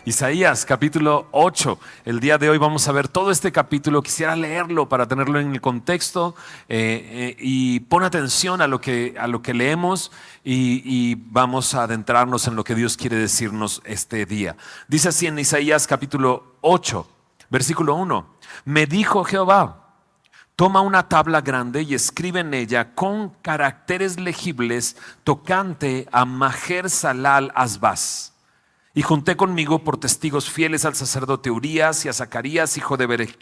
Isaías capítulo 8. El día de hoy vamos a ver todo este capítulo. Quisiera leerlo para tenerlo en el contexto y pon atención a lo que leemos y vamos a adentrarnos en lo que Dios quiere decirnos este día. Dice así en Isaías capítulo 8, versículo 1. Me dijo Jehová: toma una tabla grande y escribe en ella con caracteres legibles tocante a Maher Salal Asbaz. Y junté conmigo por testigos fieles al sacerdote Urías y a Zacarías, hijo de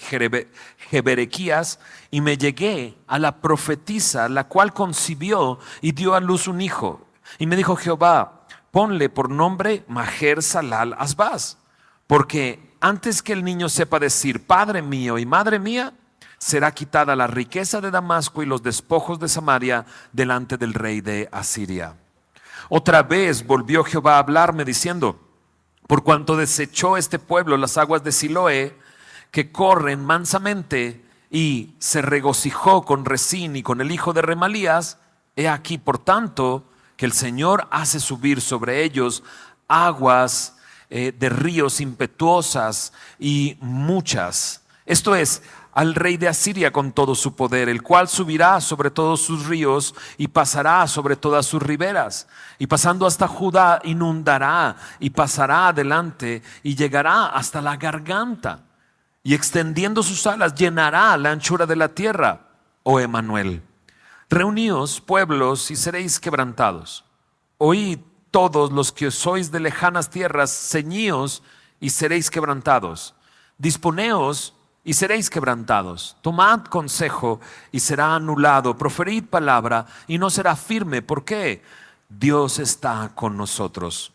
Jeberequías, y me llegué a la profetisa, la cual concibió y dio a luz un hijo. Y me dijo Jehová: ponle por nombre Maher Salal Asbaz, porque antes que el niño sepa decir Padre mío y Madre mía, será quitada la riqueza de Damasco y los despojos de Samaria delante del rey de Asiria. Otra vez volvió Jehová a hablarme diciendo: por cuanto desechó este pueblo las aguas de Siloé, que corren mansamente, y se regocijó con Resín y con el hijo de Remalías, he aquí por tanto que el Señor hace subir sobre ellos aguas de ríos impetuosas y muchas. Esto es, al rey de Asiria con todo su poder, el cual subirá sobre todos sus ríos y pasará sobre todas sus riberas. Y pasando hasta Judá inundará y pasará adelante y llegará hasta la garganta. Y extendiendo sus alas llenará la anchura de la tierra. Oh Emanuel, reuníos pueblos y seréis quebrantados. Oíd todos los que sois de lejanas tierras, ceñíos y seréis quebrantados. Disponeos y seréis quebrantados. Tomad consejo y será anulado. Proferid palabra y no será firme. ¿Por qué? Dios está con nosotros.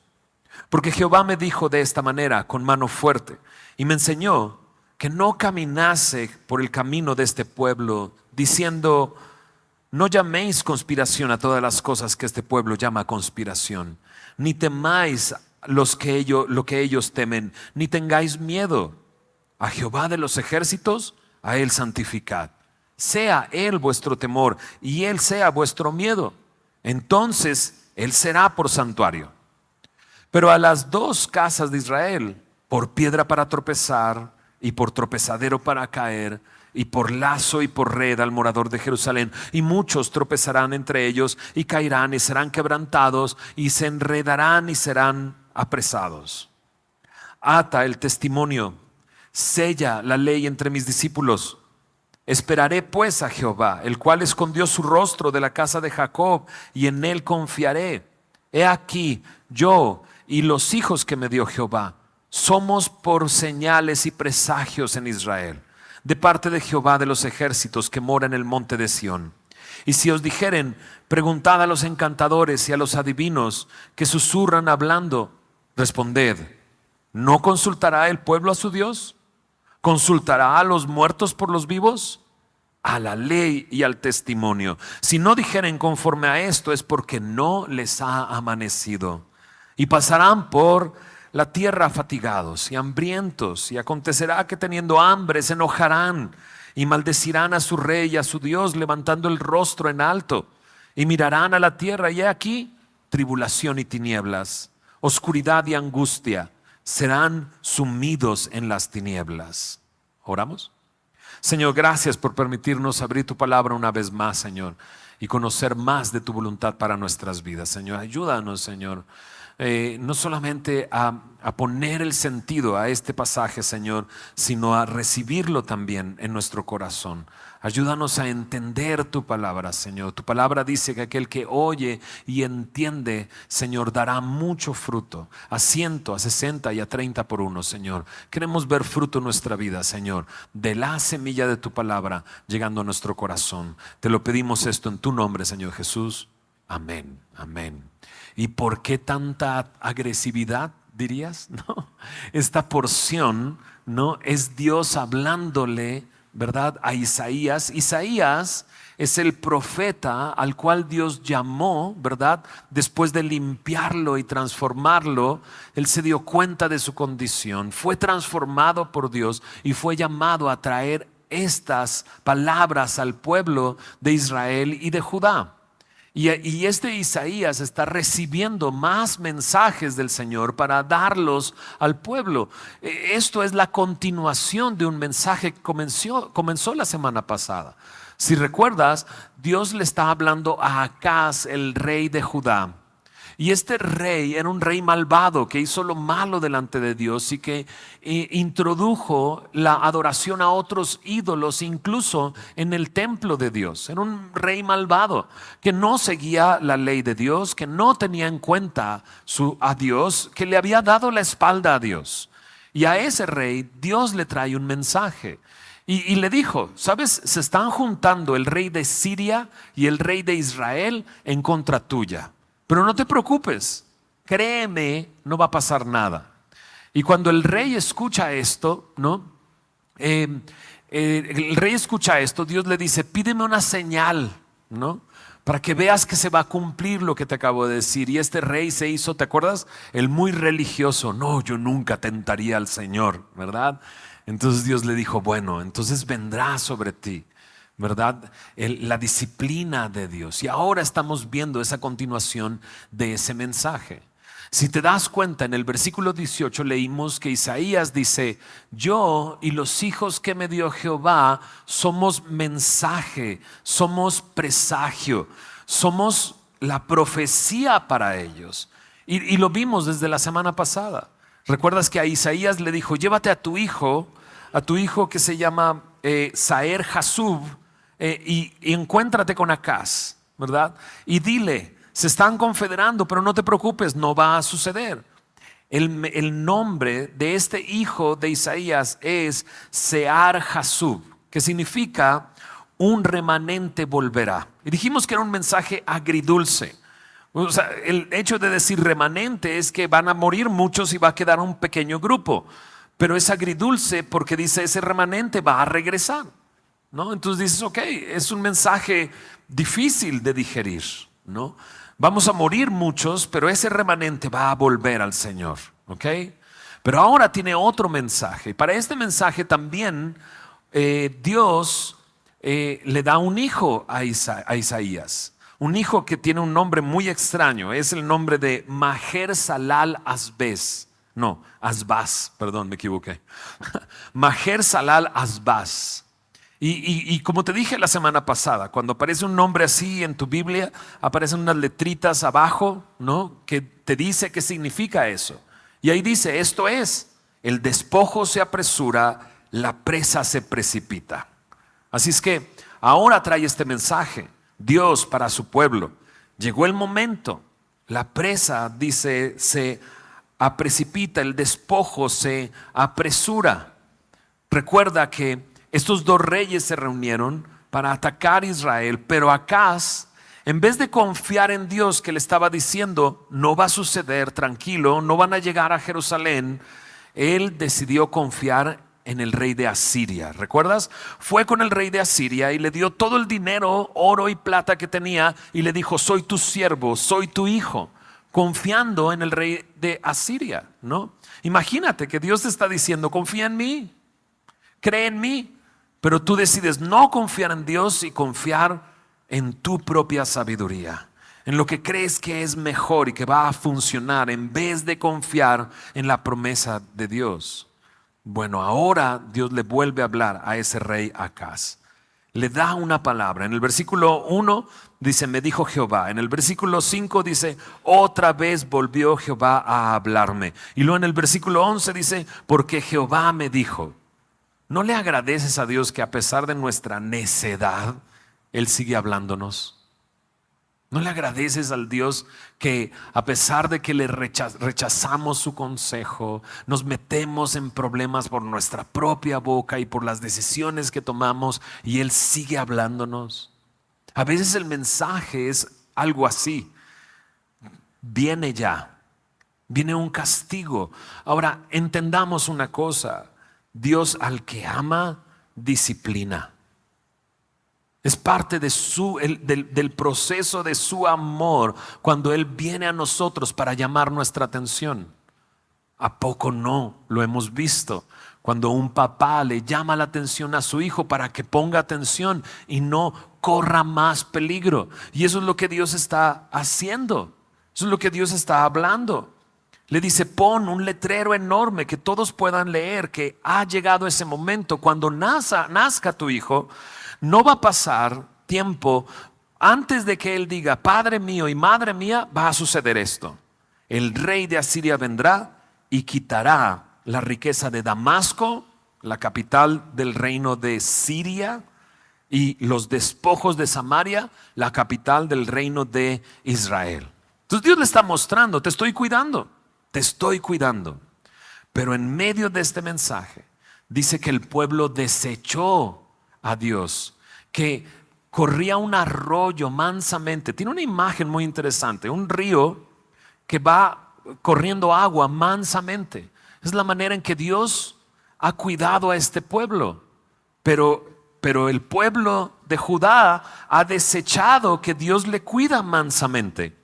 Porque Jehová me dijo de esta manera, con mano fuerte, y me enseñó que no caminase por el camino de este pueblo, diciendo: no llaméis conspiración a todas las cosas que este pueblo llama conspiración, ni temáis lo que ellos temen, ni tengáis miedo. A Jehová de los ejércitos, a Él santificad. Sea Él vuestro temor y Él sea vuestro miedo. Entonces Él será por santuario. Pero a las dos casas de Israel, por piedra para tropezar y por tropezadero para caer, y por lazo y por red al morador de Jerusalén. Y muchos tropezarán entre ellos y caerán y serán quebrantados y se enredarán y serán apresados. Ata el testimonio, sella la ley entre mis discípulos. Esperaré pues a Jehová, el cual escondió su rostro de la casa de Jacob, y en él confiaré. He aquí, yo y los hijos que me dio Jehová somos por señales y presagios en Israel, de parte de Jehová de los ejércitos que mora en el monte de Sión. Y si os dijeren: preguntad a los encantadores y a los adivinos que susurran hablando, responded: ¿no consultará el pueblo a su Dios? ¿Consultará a los muertos por los vivos? A la ley y al testimonio. Si no dijeren conforme a esto, es porque no les ha amanecido. Y pasarán por la tierra fatigados y hambrientos, y acontecerá que teniendo hambre se enojarán y maldecirán a su rey y a su Dios, levantando el rostro en alto, y mirarán a la tierra, y he aquí tribulación y tinieblas, oscuridad y angustia. Serán sumidos en las tinieblas. ¿Oramos? Señor, gracias por permitirnos abrir tu palabra una vez más, Señor, y conocer más de tu voluntad para nuestras vidas. Señor, ayúdanos, Señor, no solamente a poner el sentido a este pasaje, Señor, sino a recibirlo también en nuestro corazón. Ayúdanos a entender tu palabra, Señor. Tu palabra dice que aquel que oye y entiende, Señor, dará mucho fruto, a 100, a 60 y a 30 por uno, Señor. Queremos ver fruto en nuestra vida, Señor, de la semilla de tu palabra llegando a nuestro corazón. Te lo pedimos esto en tu nombre, Señor Jesús. Amén, amén. ¿Y por qué tanta agresividad, dirías? No, esta porción, ¿no?, es Dios hablándole, ¿verdad?, a Isaías. Isaías es el profeta al cual Dios llamó, ¿verdad? Después de limpiarlo y transformarlo, él se dio cuenta de su condición, fue transformado por Dios y fue llamado a traer estas palabras al pueblo de Israel y de Judá. Y este Isaías está recibiendo más mensajes del Señor para darlos al pueblo. Esto es la continuación de un mensaje que comenzó la semana pasada. Si recuerdas, Dios le está hablando a Acaz, el rey de Judá. Y este rey era un rey malvado que hizo lo malo delante de Dios y que introdujo la adoración a otros ídolos incluso en el templo de Dios. Era un rey malvado que no seguía la ley de Dios, que no tenía en cuenta a Dios, que le había dado la espalda a Dios. Y a ese rey Dios le trae un mensaje. Y le dijo, ¿sabes? Se están juntando el rey de Siria y el rey de Israel en contra tuya. Pero no te preocupes, créeme, no va a pasar nada. Y cuando el rey escucha esto, ¿no? El rey escucha esto, Dios le dice, pídeme una señal, ¿no? Para que veas que se va a cumplir lo que te acabo de decir. Y este rey se hizo, ¿te acuerdas? El muy religioso. No, yo nunca tentaría al Señor, ¿verdad? Entonces Dios le dijo, bueno, entonces vendrá sobre ti, ¿verdad? La disciplina de Dios. Y ahora estamos viendo esa continuación de ese mensaje. Si te das cuenta, en el versículo 18 leímos que Isaías dice, yo y los hijos que me dio Jehová somos mensaje, somos presagio, somos la profecía para ellos. Y lo vimos desde la semana pasada. ¿Recuerdas que a Isaías le dijo, llévate a tu hijo que se llama Saer Jasub, y encuéntrate con Acaz, ¿verdad? Y dile, se están confederando, pero no te preocupes, no va a suceder. El nombre de este hijo de Isaías es Sear Jasub, que significa un remanente volverá. Y dijimos que era un mensaje agridulce. O sea, el hecho de decir remanente es que van a morir muchos y va a quedar un pequeño grupo. Pero es agridulce porque dice ese remanente va a regresar, ¿no? Entonces dices, ok, es un mensaje difícil de digerir, ¿no? Vamos a morir muchos, pero ese remanente va a volver al Señor, ¿ok? Pero ahora tiene otro mensaje. Y para este mensaje también Dios le da un hijo a Isaías. Un hijo que tiene un nombre muy extraño. Es el nombre de Maher Salal Asbaz. No, Asbaz, perdón, me equivoqué. Maher Salal Asbaz. Y como te dije la semana pasada, cuando aparece un nombre así en tu Biblia, aparecen unas letritas abajo, ¿no? Que te dice qué significa eso. Y ahí dice, esto es, el despojo se apresura, la presa se precipita. Así es que ahora trae este mensaje, Dios para su pueblo. Llegó el momento, la presa, dice, se precipita, el despojo se apresura. Recuerda que estos dos reyes se reunieron para atacar a Israel, pero Acaz, en vez de confiar en Dios que le estaba diciendo, no va a suceder, tranquilo, no van a llegar a Jerusalén, él decidió confiar en el rey de Asiria. ¿Recuerdas? Fue con el rey de Asiria y le dio todo el dinero, oro y plata que tenía y le dijo, soy tu siervo, soy tu hijo, confiando en el rey de Asiria, ¿no? Imagínate que Dios te está diciendo, confía en mí, cree en mí. Pero tú decides no confiar en Dios y confiar en tu propia sabiduría, en lo que crees que es mejor y que va a funcionar en vez de confiar en la promesa de Dios. Bueno, ahora Dios le vuelve a hablar a ese rey Acaz. Le da una palabra. En el versículo 1 dice, me dijo Jehová. En el versículo 5 dice, otra vez volvió Jehová a hablarme. Y luego en el versículo 11 dice, porque Jehová me dijo. ¿No le agradeces a Dios que a pesar de nuestra necedad, Él sigue hablándonos? ¿No le agradeces al Dios que a pesar de que le rechazamos su consejo, nos metemos en problemas por nuestra propia boca y por las decisiones que tomamos y Él sigue hablándonos? A veces el mensaje es algo así. Viene ya, viene un castigo. Ahora, entendamos una cosa. Dios al que ama, disciplina. Es parte de del proceso de su amor cuando Él viene a nosotros para llamar nuestra atención. ¿A poco no lo hemos visto? Cuando un papá le llama la atención a su hijo para que ponga atención y no corra más peligro. Y eso es lo que Dios está haciendo. Eso es lo que Dios está hablando. Le dice, pon un letrero enorme que todos puedan leer que ha llegado ese momento. Cuando nazca tu hijo, no va a pasar tiempo antes de que él diga, Padre mío y Madre mía, va a suceder esto. El rey de Asiria vendrá y quitará la riqueza de Damasco, la capital del reino de Siria, y los despojos de Samaria, la capital del reino de Israel. Entonces Dios le está mostrando, te estoy cuidando. Te estoy cuidando. Pero en medio de este mensaje dice que el pueblo desechó a Dios, que corría un arroyo mansamente. Tiene una imagen muy interesante, un río que va corriendo agua mansamente. Es la manera en que Dios ha cuidado a este pueblo. Pero el pueblo de Judá ha desechado que Dios le cuida mansamente.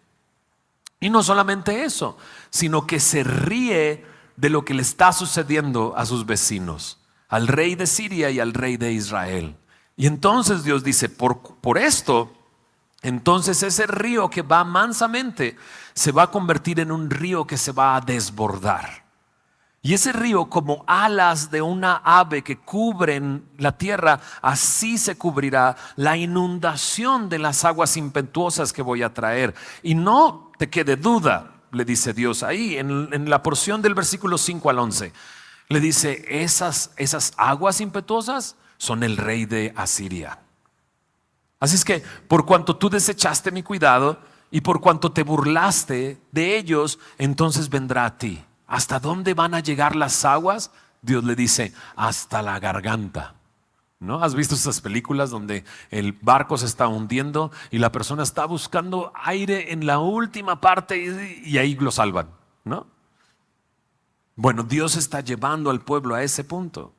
Y no solamente eso, sino que se ríe de lo que le está sucediendo a sus vecinos, al rey de Siria y al rey de Israel. Y entonces Dios dice, por esto, entonces ese río que va mansamente se va a convertir en un río que se va a desbordar. Y ese río, como alas de una ave que cubren la tierra, así se cubrirá la inundación de las aguas impetuosas que voy a traer. Y no te quede duda, le dice Dios ahí en la porción del versículo 5 al 11. Le dice, esas aguas impetuosas son el rey de Asiria. Así es que por cuanto tú desechaste mi cuidado y por cuanto te burlaste de ellos, entonces vendrá a ti. ¿Hasta dónde van a llegar las aguas? Dios le dice, hasta la garganta. ¿No? ¿Has visto esas películas donde el barco se está hundiendo y la persona está buscando aire en la última parte y ahí lo salvan? ¿No? Bueno, Dios está llevando al pueblo a ese punto.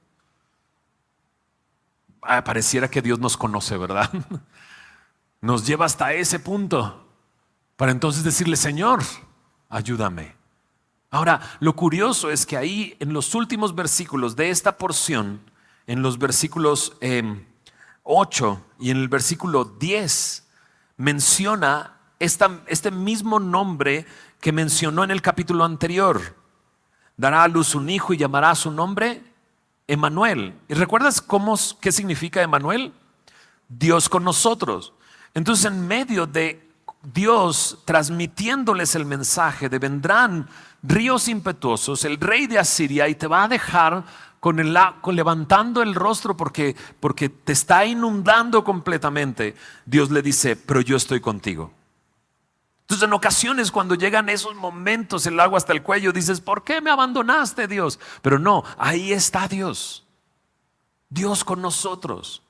Pareciera que Dios nos conoce, ¿verdad? Nos lleva hasta ese punto para entonces decirle, Señor, ayúdame. Ahora, lo curioso es que ahí en los últimos versículos de esta porción, en los versículos 8 y en el versículo 10, menciona este mismo nombre que mencionó en el capítulo anterior. Dará a luz un hijo y llamará su nombre Emmanuel. ¿Y recuerdas qué significa Emmanuel? Dios con nosotros. Entonces, en medio de Dios transmitiéndoles el mensaje de vendrán ríos impetuosos, el rey de Asiria, y te va a dejar levantando el rostro porque te está inundando completamente. Dios le dice, pero yo estoy contigo. Entonces en ocasiones cuando llegan esos momentos, el agua hasta el cuello, dices, ¿por qué me abandonaste, Dios? Pero no, ahí está Dios. Dios con nosotros.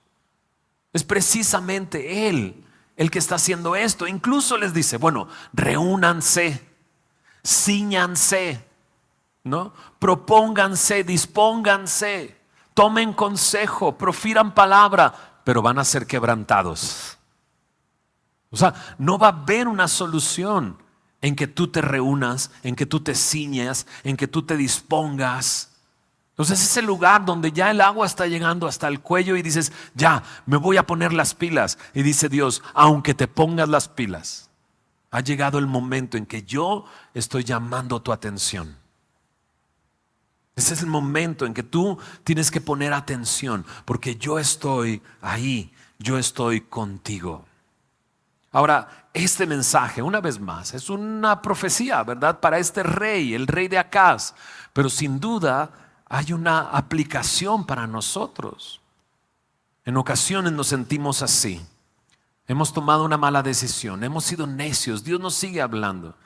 Es precisamente Él el que está haciendo esto. Incluso les dice, bueno, reúnanse, cíñanse, ¿no? Propónganse, dispónganse, tomen consejo, profiran palabra, pero van a ser quebrantados. O sea, no va a haber una solución en que tú te reúnas, en que tú te ciñas, en que tú te dispongas. Entonces es el lugar donde ya el agua está llegando hasta el cuello y dices, ya, me voy a poner las pilas. Y dice Dios, aunque te pongas las pilas, ha llegado el momento en que yo estoy llamando tu atención. Ese es el momento en que tú tienes que poner atención, porque yo estoy ahí, yo estoy contigo. Ahora, este mensaje, una vez más, es una profecía, ¿verdad? Para este rey, el rey de Acaz, pero sin duda hay una aplicación para nosotros. En ocasiones nos sentimos así. Hemos tomado una mala decisión, hemos sido necios, Dios nos sigue hablando.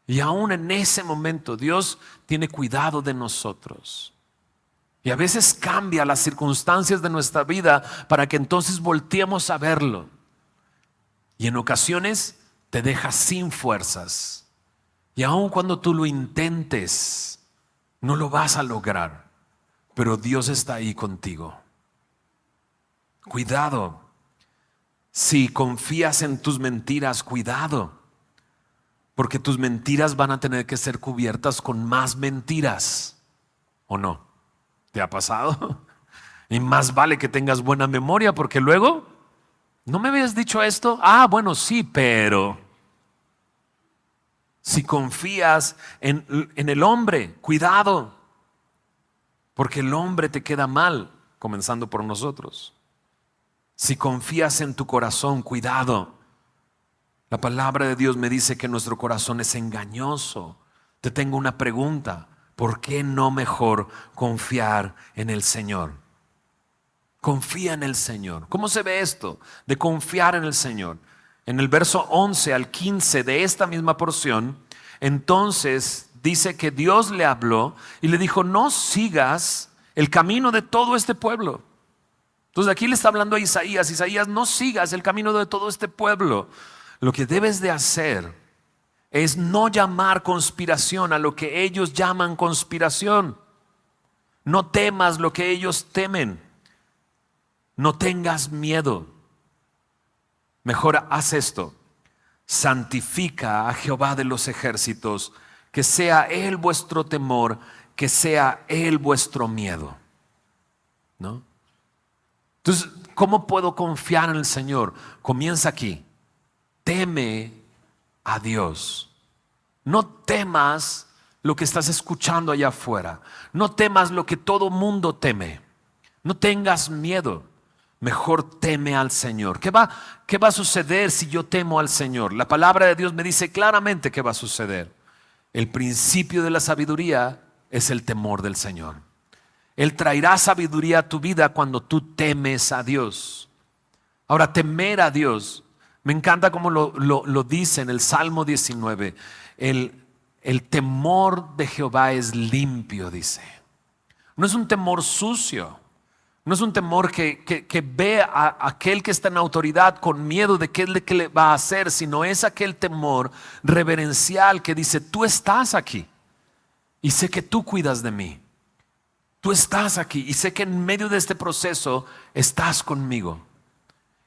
Y aún en ese momento Dios tiene cuidado de nosotros. Y a veces cambia las circunstancias de nuestra vida para que entonces volteemos a verlo. Y en ocasiones te deja sin fuerzas. Y aun cuando tú lo intentes, no lo vas a lograr. Pero Dios está ahí contigo. Cuidado. Si confías en tus mentiras, cuidado. Porque tus mentiras van a tener que ser cubiertas con más mentiras. ¿O no? ¿Te ha pasado? Y más vale que tengas buena memoria porque luego ¿No me habías dicho esto? Bueno, sí, pero si confías en el hombre, cuidado, porque el hombre te queda mal, comenzando por nosotros. Si confías en tu corazón, cuidado. La palabra de Dios me dice que nuestro corazón es engañoso. Te tengo una pregunta. ¿Por qué no mejor confiar en el Señor? Confía en el Señor. ¿Cómo se ve esto de confiar en el Señor? En el verso 11 al 15 de esta misma porción, entonces dice que Dios le habló y le dijo: no sigas el camino de todo este pueblo. Entonces aquí le está hablando a Isaías: Isaías, no sigas el camino de todo este pueblo. Lo que debes de hacer es no llamar conspiración a lo que ellos llaman conspiración. No temas lo que ellos temen. No tengas miedo. Mejor haz esto: santifica a Jehová de los ejércitos, que sea Él vuestro temor, que sea Él vuestro miedo. ¿No? Entonces, ¿cómo puedo confiar en el Señor? Comienza aquí. Teme a Dios. No temas lo que estás escuchando allá afuera. No temas lo que todo mundo teme. No tengas miedo. Mejor teme al Señor. ¿Qué va a suceder si yo temo al Señor? La palabra de Dios me dice claramente qué va a suceder. El principio de la sabiduría es el temor del Señor. Él traerá sabiduría a tu vida cuando tú temes a Dios. Ahora, temer a Dios, me encanta como lo dice en el Salmo 19. El temor de Jehová es limpio, dice. No es un temor sucio. No es un temor que ve a aquel que está en autoridad con miedo de qué es lo que le va a hacer, sino es aquel temor reverencial que dice: tú estás aquí y sé que tú cuidas de mí. Tú estás aquí y sé que en medio de este proceso estás conmigo.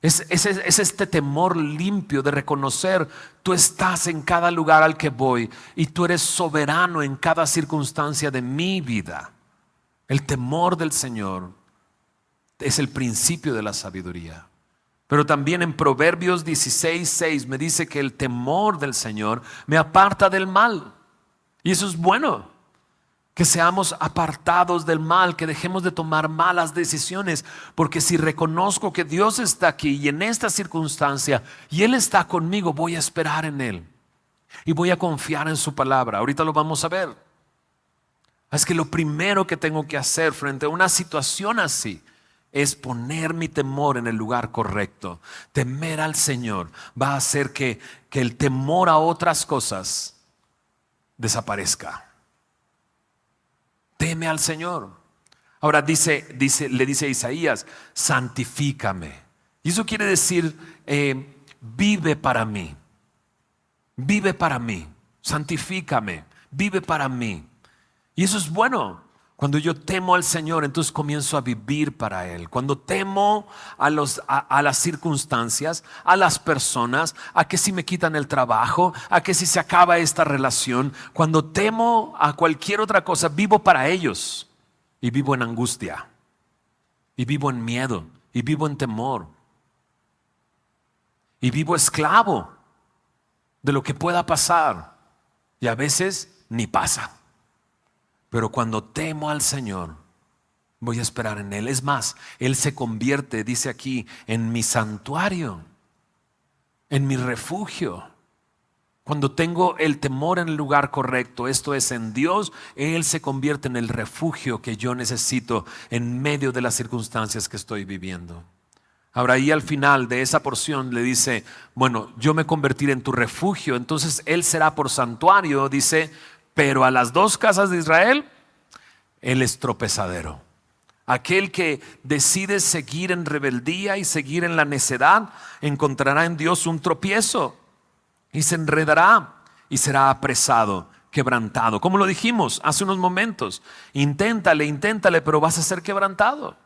Es este temor limpio de reconocer: tú estás en cada lugar al que voy y tú eres soberano en cada circunstancia de mi vida. El temor del Señor es el principio de la sabiduría. Pero también en Proverbios 16:6 me dice que el temor del Señor me aparta del mal. Y eso es bueno. Que seamos apartados del mal, que dejemos de tomar malas decisiones, porque si reconozco que Dios está aquí y en esta circunstancia y Él está conmigo, voy a esperar en Él y voy a confiar en su palabra. Ahorita lo vamos a ver. Es que lo primero que tengo que hacer frente a una situación así es poner mi temor en el lugar correcto. Temer al Señor va a hacer que el temor a otras cosas desaparezca. Teme al Señor. Ahora le dice a Isaías: santifícame. Y eso quiere decir vive para mí. Vive para mí. Santifícame. Vive para mí. Y eso es bueno. Cuando yo temo al Señor, entonces comienzo a vivir para Él. Cuando temo a las circunstancias, a las personas, a que si me quitan el trabajo, a que si se acaba esta relación, cuando temo a cualquier otra cosa, vivo para ellos. Y vivo en angustia. Y vivo en miedo. Y vivo en temor. Y vivo esclavo de lo que pueda pasar. Y a veces ni pasa. Pero cuando temo al Señor, voy a esperar en Él. Es más, Él se convierte, dice aquí, en mi santuario, en mi refugio. Cuando tengo el temor en el lugar correcto, esto es en Dios, Él se convierte en el refugio que yo necesito en medio de las circunstancias que estoy viviendo. Ahora ahí al final de esa porción le dice: bueno, yo me convertiré en tu refugio, entonces Él será por santuario, dice. Pero a las dos casas de Israel, Él es tropezadero. Aquel que decide seguir en rebeldía y seguir en la necedad, encontrará en Dios un tropiezo y se enredará y será apresado, quebrantado. Como lo dijimos hace unos momentos, inténtale, pero vas a ser quebrantado.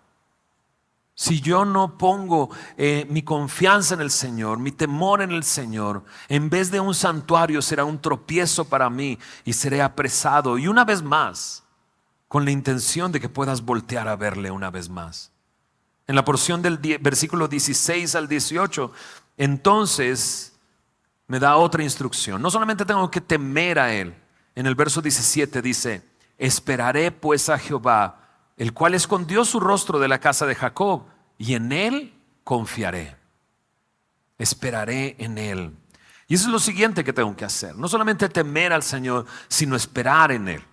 Si yo no pongo mi confianza en el Señor, mi temor en el Señor, en vez de un santuario será un tropiezo para mí y seré apresado. Y una vez más, con la intención de que puedas voltear a verle una vez más. En la porción del versículo 16 al 18, entonces me da otra instrucción. No solamente tengo que temer a Él. En el verso 17 dice, esperaré pues a Jehová, el cual escondió su rostro de la casa de Jacob, y en Él confiaré. Esperaré en Él. Y eso es lo siguiente que tengo que hacer. No solamente temer al Señor, sino esperar en Él.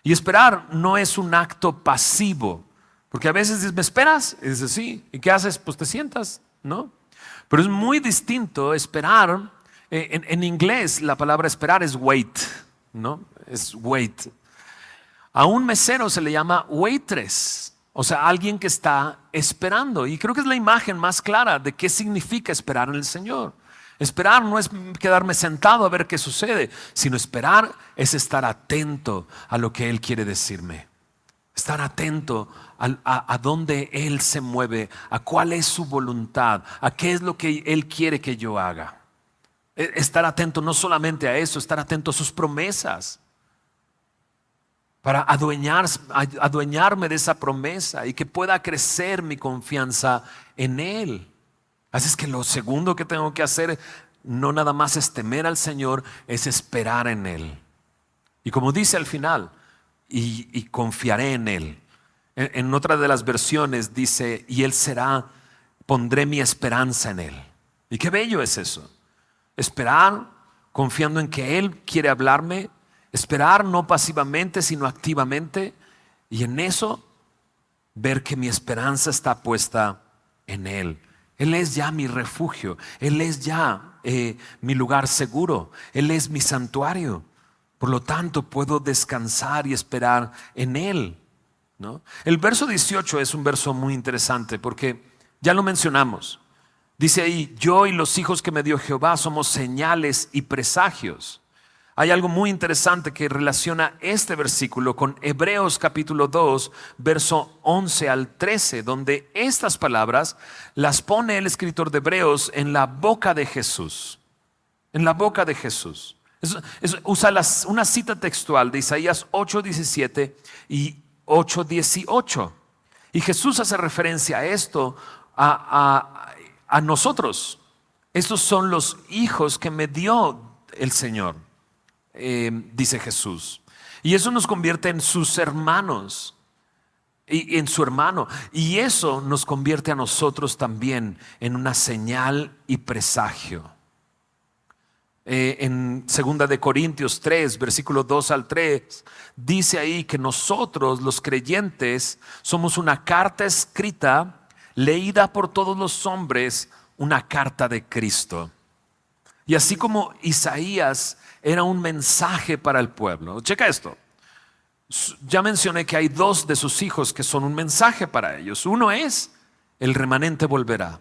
Y esperar no es un acto pasivo. Porque a veces dices, ¿me esperas? Y dices, sí. ¿Y qué haces? Pues te sientas, ¿no? Pero es muy distinto esperar. En inglés la palabra esperar es wait, ¿no? Es wait. A un mesero se le llama waitress. O sea, alguien que está esperando. Y creo que es la imagen más clara de qué significa esperar en el Señor. Esperar no es quedarme sentado a ver qué sucede, sino esperar es estar atento a lo que Él quiere decirme. Estar atento a dónde Él se mueve, a cuál es su voluntad, a qué es lo que Él quiere que yo haga. Estar atento no solamente a eso, estar atento a sus promesas. Para adueñarme de esa promesa y que pueda crecer mi confianza en Él. Así es que lo segundo que tengo que hacer no nada más es temer al Señor, es esperar en Él. Y como dice al final, y confiaré en Él. En otra de las versiones dice, y Él será, pondré mi esperanza en Él. Y qué bello es eso. Esperar confiando en que Él quiere hablarme. Esperar no pasivamente, sino activamente. Y en eso ver que mi esperanza está puesta en Él. Él es ya mi refugio. Él es ya mi lugar seguro. Él es mi santuario. Por lo tanto, puedo descansar y esperar en Él, ¿no? El verso 18 es un verso muy interesante porque ya lo mencionamos. Dice ahí, yo y los hijos que me dio Jehová somos señales y presagios. Hay algo muy interesante que relaciona este versículo con Hebreos capítulo 2, verso 11 al 13, donde estas palabras las pone el escritor de Hebreos en la boca de Jesús. En la boca de Jesús. Usa una cita textual de Isaías 8:17 y 8:18. Y Jesús hace referencia a esto, a nosotros. Estos son los hijos que me dio el Señor, dice Jesús. Y eso nos convierte en sus hermanos, y en su hermano. Y eso nos convierte a nosotros también en una señal y presagio. En 2 de Corintios 3, versículo 2 al 3, dice ahí que nosotros los creyentes somos una carta escrita, leída por todos los hombres, una carta de Cristo. Y así como Isaías era un mensaje para el pueblo, checa esto. Ya mencioné que hay dos de sus hijos que son un mensaje para ellos. Uno es, el remanente volverá.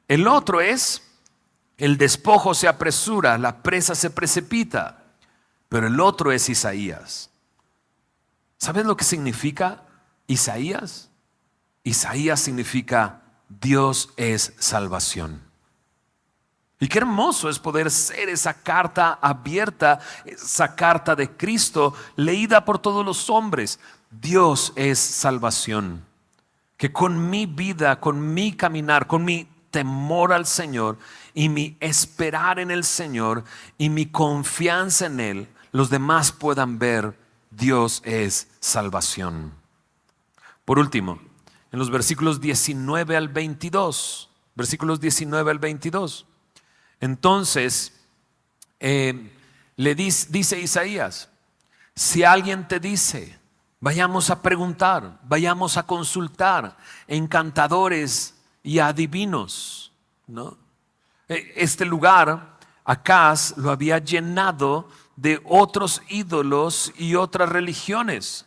El otro es, el despojo se apresura, la presa se precipita. Pero el otro es Isaías. ¿Sabes lo que significa Isaías? Isaías significa Dios es salvación. Y qué hermoso es poder ser esa carta abierta, esa carta de Cristo leída por todos los hombres. Dios es salvación. Que con mi vida, con mi caminar, con mi temor al Señor y mi esperar en el Señor y mi confianza en Él, los demás puedan ver Dios es salvación. Por último, en los versículos 19 al 22, entonces dice Isaías, si alguien te dice, vayamos a preguntar, vayamos a consultar encantadores y adivinos, ¿no? Este lugar, Acaz, lo había llenado de otros ídolos y otras religiones.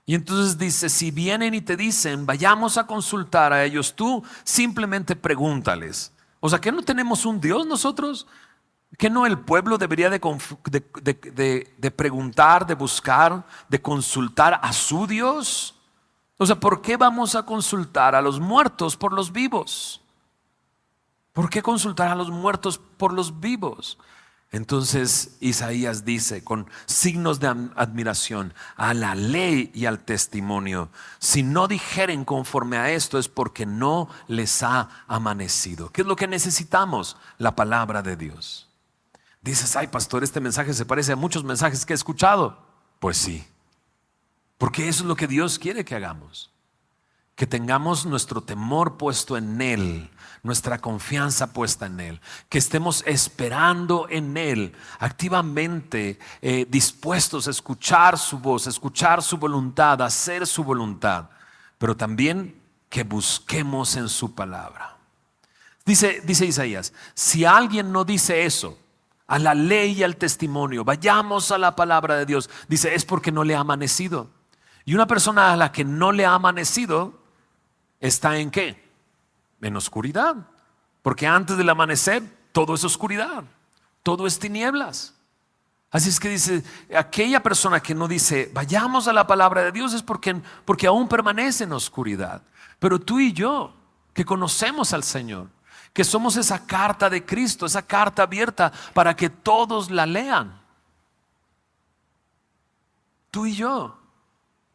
Y entonces dice, si vienen y te dicen, vayamos a consultar a ellos, tú simplemente pregúntales. O sea, ¿que no tenemos un Dios nosotros? ¿Que no el pueblo debería de preguntar, de buscar, de consultar a su Dios? O sea, ¿por qué vamos a consultar a los muertos por los vivos? ¿Por qué consultar a los muertos por los vivos? Entonces Isaías dice con signos de admiración: a la ley y al testimonio, si no dijeren conforme a esto, es porque no les ha amanecido. ¿Qué es lo que necesitamos? La palabra de Dios. Dices: ay, pastor, este mensaje se parece a muchos mensajes que he escuchado. Pues sí, porque eso es lo que Dios quiere que hagamos. Que tengamos nuestro temor puesto en Él, nuestra confianza puesta en Él, que estemos esperando en Él, activamente dispuestos a escuchar su voz, a escuchar su voluntad, a hacer su voluntad, pero también que busquemos en su palabra. Dice Isaías: si alguien no dice eso, a la ley y al testimonio, vayamos a la palabra de Dios, dice, es porque no le ha amanecido. Y una persona a la que no le ha amanecido está ¿en qué? En oscuridad. Porque antes del amanecer todo es oscuridad, todo es tinieblas. Así es que dice, aquella persona que no dice vayamos a la palabra de Dios es porque aún permanece en oscuridad. Pero tú y yo, que conocemos al Señor, que somos esa carta de Cristo, esa carta abierta para que todos la lean. Tú y yo,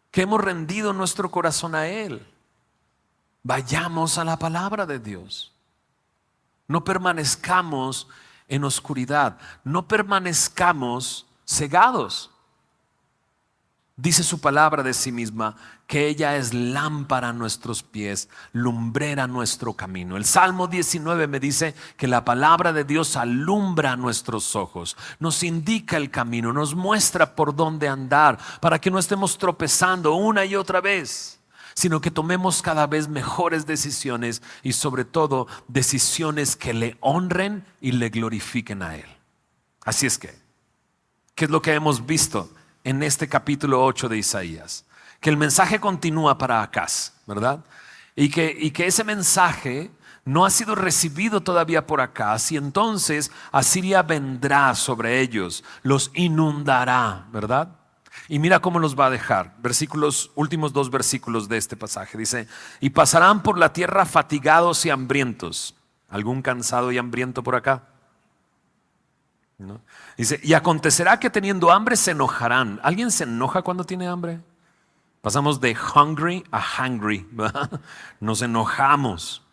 que hemos rendido nuestro corazón a Él, vayamos a la palabra de Dios. No permanezcamos en oscuridad, no permanezcamos cegados. Dice su palabra de sí misma que ella es lámpara a nuestros pies, lumbrera a nuestro camino. El Salmo 19 me dice que la palabra de Dios alumbra nuestros ojos, nos indica el camino, nos muestra por dónde andar, para que no estemos tropezando una y otra vez, sino que tomemos cada vez mejores decisiones y sobre todo decisiones que le honren y le glorifiquen a Él. Así es que, ¿qué es lo que hemos visto en este capítulo 8 de Isaías? Que el mensaje continúa para Acaz, ¿verdad? Y que ese mensaje no ha sido recibido todavía por Acaz, y entonces Asiria vendrá sobre ellos, los inundará, ¿verdad? Y mira cómo los va a dejar. Últimos 2 versículos de este pasaje. Dice: y pasarán por la tierra fatigados y hambrientos. ¿Algún cansado y hambriento por acá? ¿No? Dice: y acontecerá que teniendo hambre se enojarán. ¿Alguien se enoja cuando tiene hambre? Pasamos de hungry a hungry, ¿verdad? Nos enojamos.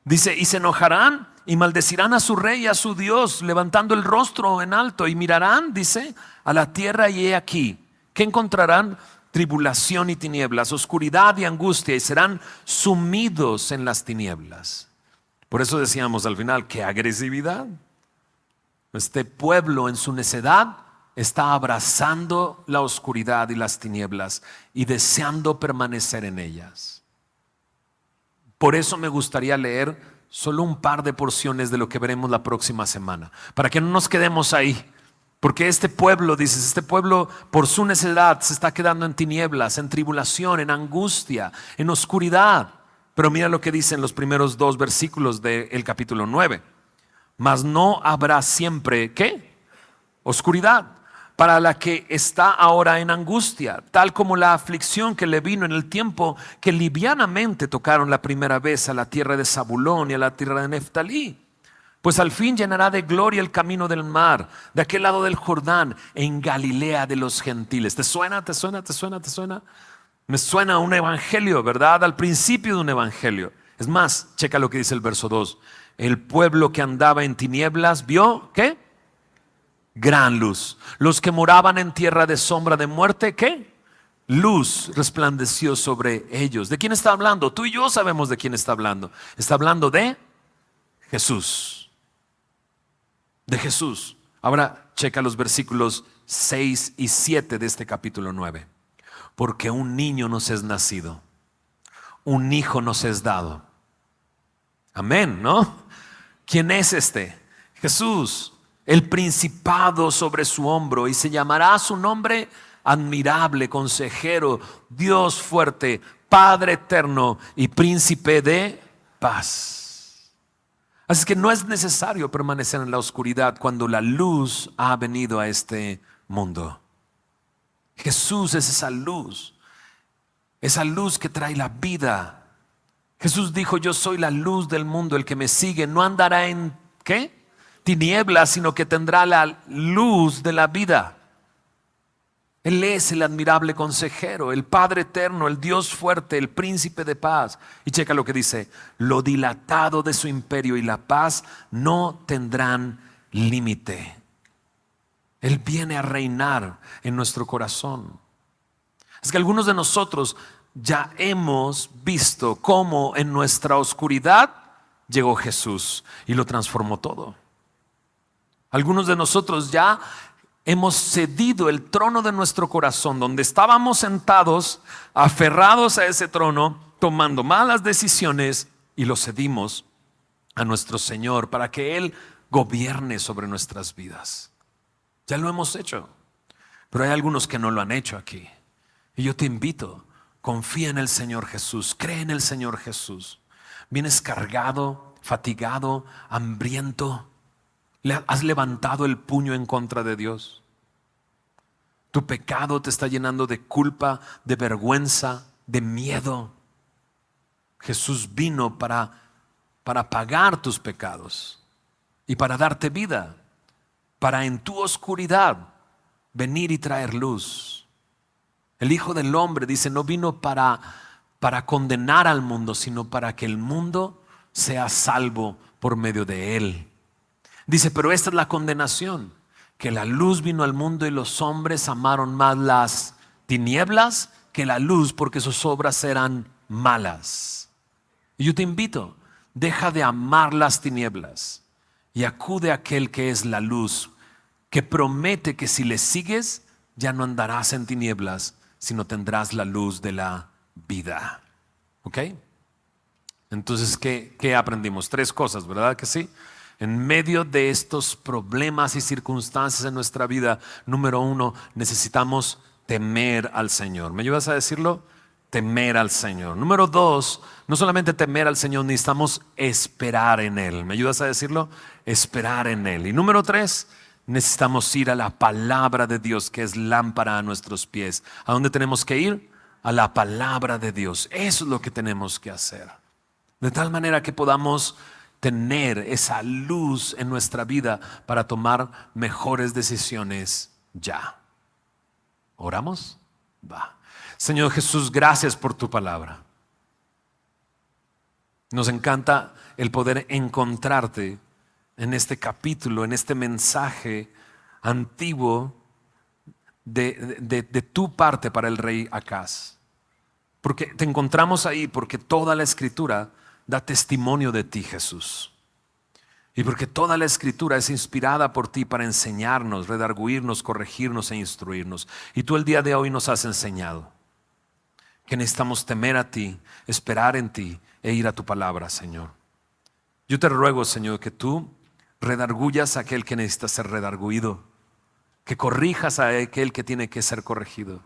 Dice: y se enojarán y maldecirán a su rey y a su Dios, levantando el rostro en alto, y mirarán, dice, a la tierra, y he aquí, ¿qué encontrarán? Tribulación y tinieblas, oscuridad y angustia, y serán sumidos en las tinieblas. Por eso decíamos al final, qué agresividad. Este pueblo en su necedad está abrazando la oscuridad y las tinieblas y deseando permanecer en ellas. Por eso me gustaría leer solo un par de porciones de lo que veremos la próxima semana, para que no nos quedemos ahí. Porque este pueblo, dices, este pueblo por su necedad se está quedando en tinieblas, en tribulación, en angustia, en oscuridad. Pero mira lo que dicen los primeros 2 versículos del capítulo 9. Mas no habrá siempre, ¿qué? Oscuridad para la que está ahora en angustia, tal como la aflicción que le vino en el tiempo que livianamente tocaron la primera vez a la tierra de Zabulón y a la tierra de Neftalí. Pues al fin llenará de gloria el camino del mar, de aquel lado del Jordán, en Galilea de los gentiles. ¿Te suena? ¿Te suena? ¿Te suena? ¿Te suena? Me suena a un evangelio, ¿verdad? Al principio de un evangelio. Es más, checa lo que dice el verso 2. El pueblo que andaba en tinieblas vio, ¿qué? Gran luz. Los que moraban en tierra de sombra de muerte, ¿qué? Luz resplandeció sobre ellos. ¿De quién está hablando? Tú y yo sabemos de quién está hablando. Está hablando de Jesús. De Jesús. Ahora checa los versículos 6 y 7 de este capítulo 9. Porque un niño nos es nacido, un hijo nos es dado. Amén, ¿no? ¿Quién es este? Jesús, el principado sobre su hombro, y se llamará su nombre admirable, consejero, Dios fuerte, Padre eterno y príncipe de paz. Así que no es necesario permanecer en la oscuridad cuando la luz ha venido a este mundo. Jesús es esa luz que trae la vida. Jesús dijo: yo soy la luz del mundo, el que me sigue no andará en ¿qué? tinieblas, sino que tendrá la luz de la vida. Él es el admirable consejero, el Padre eterno, el Dios fuerte, el príncipe de paz. Y checa lo que dice: lo dilatado de su imperio y la paz no tendrán límite. Él viene a reinar en nuestro corazón. Es que algunos de nosotros ya hemos visto cómo en nuestra oscuridad llegó Jesús y lo transformó todo. Algunos de nosotros ya hemos cedido el trono de nuestro corazón, donde estábamos sentados, aferrados a ese trono, tomando malas decisiones, y lo cedimos a nuestro Señor para que Él gobierne sobre nuestras vidas. Ya lo hemos hecho, pero hay algunos que no lo han hecho aquí. Y yo te invito, confía en el Señor Jesús, cree en el Señor Jesús. Vienes cargado, fatigado, hambriento. ¿Has levantado el puño en contra de Dios? Tu pecado te está llenando de culpa, de vergüenza, de miedo. Jesús vino para pagar tus pecados y para darte vida, para en tu oscuridad venir y traer luz. El Hijo del Hombre, dice, no vino para condenar al mundo, sino para que el mundo sea salvo por medio de Él. Dice, pero esta es la condenación, que la luz vino al mundo y los hombres amaron más las tinieblas que la luz, porque sus obras eran malas. Y yo te invito, deja de amar las tinieblas y acude a aquel que es la luz, que promete que si le sigues ya no andarás en tinieblas, sino tendrás la luz de la vida. ¿Ok? Entonces, ¿qué aprendimos? 3 cosas, ¿verdad que sí? En medio de estos problemas y circunstancias en nuestra vida, número 1, necesitamos temer al Señor. ¿Me ayudas a decirlo? Temer al Señor. Número 2, no solamente temer al Señor, necesitamos esperar en Él. ¿Me ayudas a decirlo? Esperar en Él. Y número 3, necesitamos ir a la palabra de Dios, que es lámpara a nuestros pies. ¿A dónde tenemos que ir? A la palabra de Dios. Eso es lo que tenemos que hacer. De tal manera que podamos tener esa luz en nuestra vida para tomar mejores decisiones ya. ¿Oramos? Va. Señor Jesús, gracias por tu palabra. Nos encanta el poder encontrarte en este capítulo, en este mensaje antiguo de tu parte para el rey Acaz. Porque te encontramos ahí, porque toda la Escritura da testimonio de ti, Jesús. Y porque toda la Escritura es inspirada por ti para enseñarnos, redarguirnos, corregirnos e instruirnos. Y tú el día de hoy nos has enseñado que necesitamos temer a ti, esperar en ti e ir a tu palabra, Señor. Yo te ruego, Señor, que tú redargullas a aquel que necesita ser redarguido, que corrijas a aquel que tiene que ser corregido,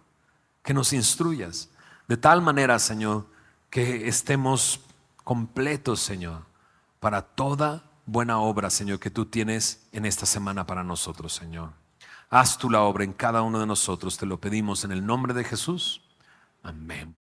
que nos instruyas de tal manera, Señor, que estemos completos, Señor, para toda buena obra, Señor, que tú tienes en esta semana para nosotros, Señor. Haz tú la obra en cada uno de nosotros, te lo pedimos en el nombre de Jesús. Amén.